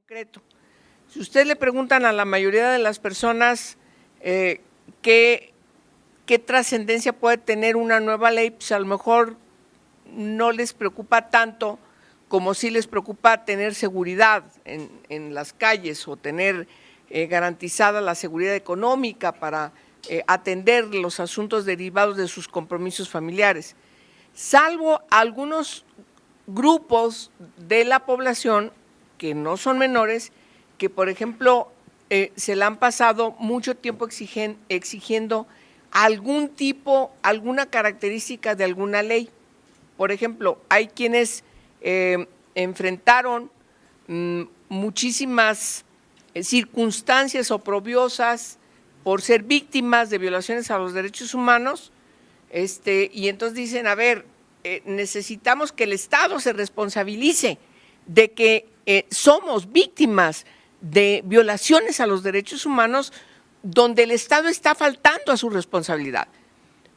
concreto. Si ustedes le preguntan a la mayoría de las personas qué trascendencia puede tener una nueva ley, pues a lo mejor no les preocupa tanto como sí les preocupa tener seguridad en las calles o tener garantizada la seguridad económica para atender los asuntos derivados de sus compromisos familiares. Salvo algunos grupos de la población que no son menores, que por ejemplo se le han pasado mucho tiempo exigiendo algún tipo, alguna característica de alguna ley. Por ejemplo, hay quienes enfrentaron muchísimas circunstancias oprobiosas por ser víctimas de violaciones a los derechos humanos, y entonces dicen, a ver, necesitamos que el Estado se responsabilice de que somos víctimas de violaciones a los derechos humanos donde el Estado está faltando a su responsabilidad,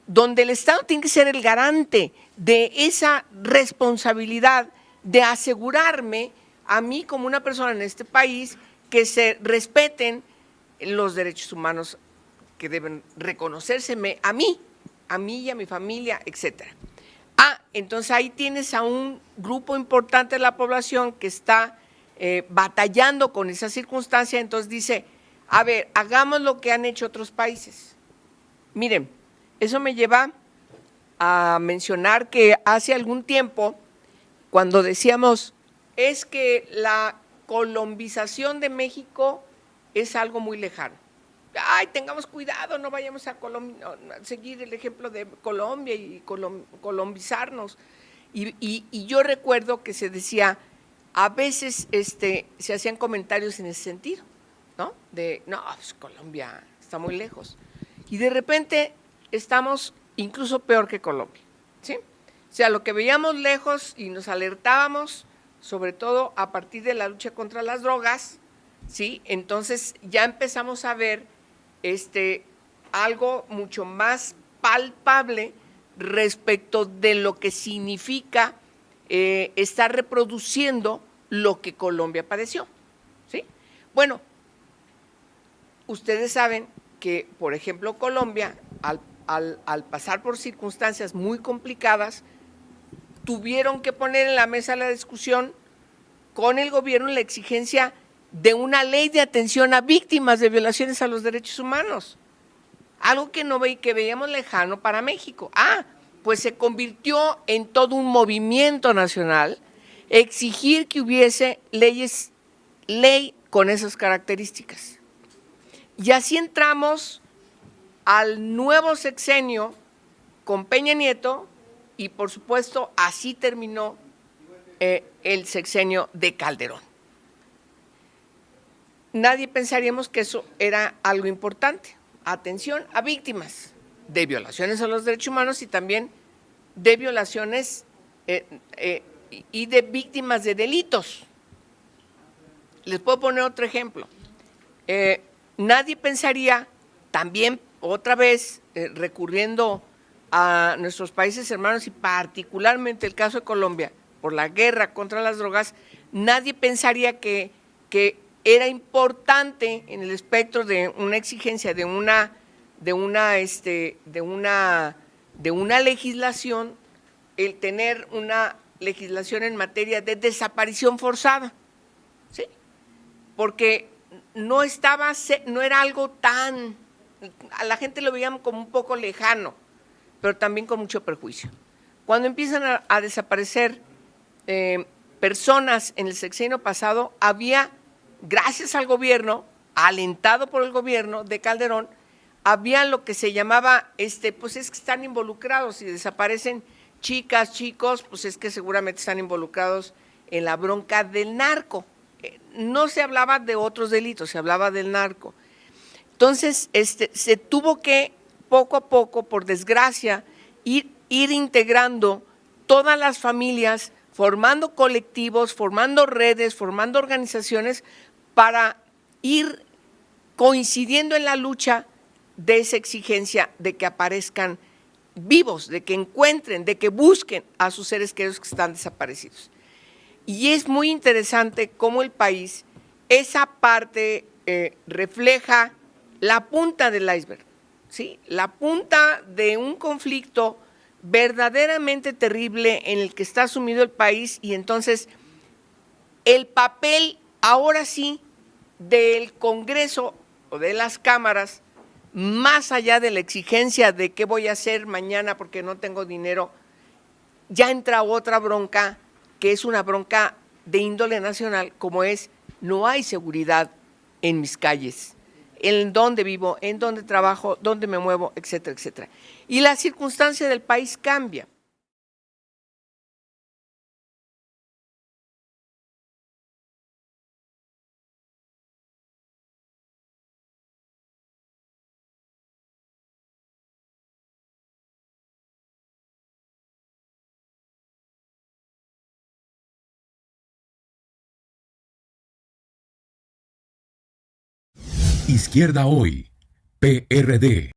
donde el Estado tiene que ser el garante de esa responsabilidad de asegurarme a mí como una persona en este país que se respeten los derechos humanos que deben reconocérseme a mí y a mi familia, etcétera. Entonces ahí tienes a un grupo importante de la población que está batallando con esa circunstancia, entonces dice, a ver, hagamos lo que han hecho otros países. Miren, eso me lleva a mencionar que hace algún tiempo, cuando decíamos, es que la colombización de México es algo muy lejano. Ay, tengamos cuidado, no vayamos a seguir el ejemplo de Colombia y colombizarnos. Y yo recuerdo que se decía, a veces se hacían comentarios en ese sentido, ¿no? De, no, pues Colombia está muy lejos. Y de repente estamos incluso peor que Colombia, ¿sí? O sea, lo que veíamos lejos y nos alertábamos, sobre todo a partir de la lucha contra las drogas, ¿sí? Entonces ya empezamos a ver algo mucho más palpable respecto de lo que significa estar reproduciendo lo que Colombia padeció, ¿sí? Bueno, ustedes saben que, por ejemplo, Colombia, al pasar por circunstancias muy complicadas, tuvieron que poner en la mesa la discusión con el gobierno la exigencia de una ley de atención a víctimas de violaciones a los derechos humanos, algo que veíamos lejano para México. Pues se convirtió en todo un movimiento nacional exigir que hubiese ley con esas características. Y así entramos al nuevo sexenio con Peña Nieto y por supuesto así terminó el sexenio de Calderón. Nadie pensaríamos que eso era algo importante. Atención a víctimas de violaciones a los derechos humanos y también de violaciones y de víctimas de delitos. Les puedo poner otro ejemplo. Nadie pensaría, también otra vez recurriendo a nuestros países hermanos y particularmente el caso de Colombia, por la guerra contra las drogas, nadie pensaría que era importante en el espectro de una exigencia de una legislación, el tener una legislación en materia de desaparición forzada, ¿sí? Porque no era algo tan, a la gente lo veíamos como un poco lejano, pero también con mucho perjuicio. Cuando empiezan a desaparecer personas en el sexenio pasado, había, gracias al gobierno, alentado por el gobierno de Calderón, había lo que se llamaba, pues es que están involucrados y desaparecen chicas, chicos, pues es que seguramente están involucrados en la bronca del narco. No se hablaba de otros delitos, se hablaba del narco. Entonces, se tuvo que, poco a poco, por desgracia, ir integrando todas las familias, formando colectivos, formando redes, formando organizaciones para ir coincidiendo en la lucha de esa exigencia de que aparezcan vivos, de que encuentren, de que busquen a sus seres queridos que están desaparecidos. Y es muy interesante cómo el país esa parte refleja la punta del iceberg, ¿sí? La punta de un conflicto verdaderamente terrible en el que está sumido el país, y entonces el papel, ahora sí, del Congreso o de las cámaras, más allá de la exigencia de qué voy a hacer mañana porque no tengo dinero, ya entra otra bronca, que es una bronca de índole nacional, como es: no hay seguridad en mis calles, en donde vivo, en donde trabajo, donde me muevo, etcétera, etcétera. Y la circunstancia del país cambia. Izquierda Hoy, PRD.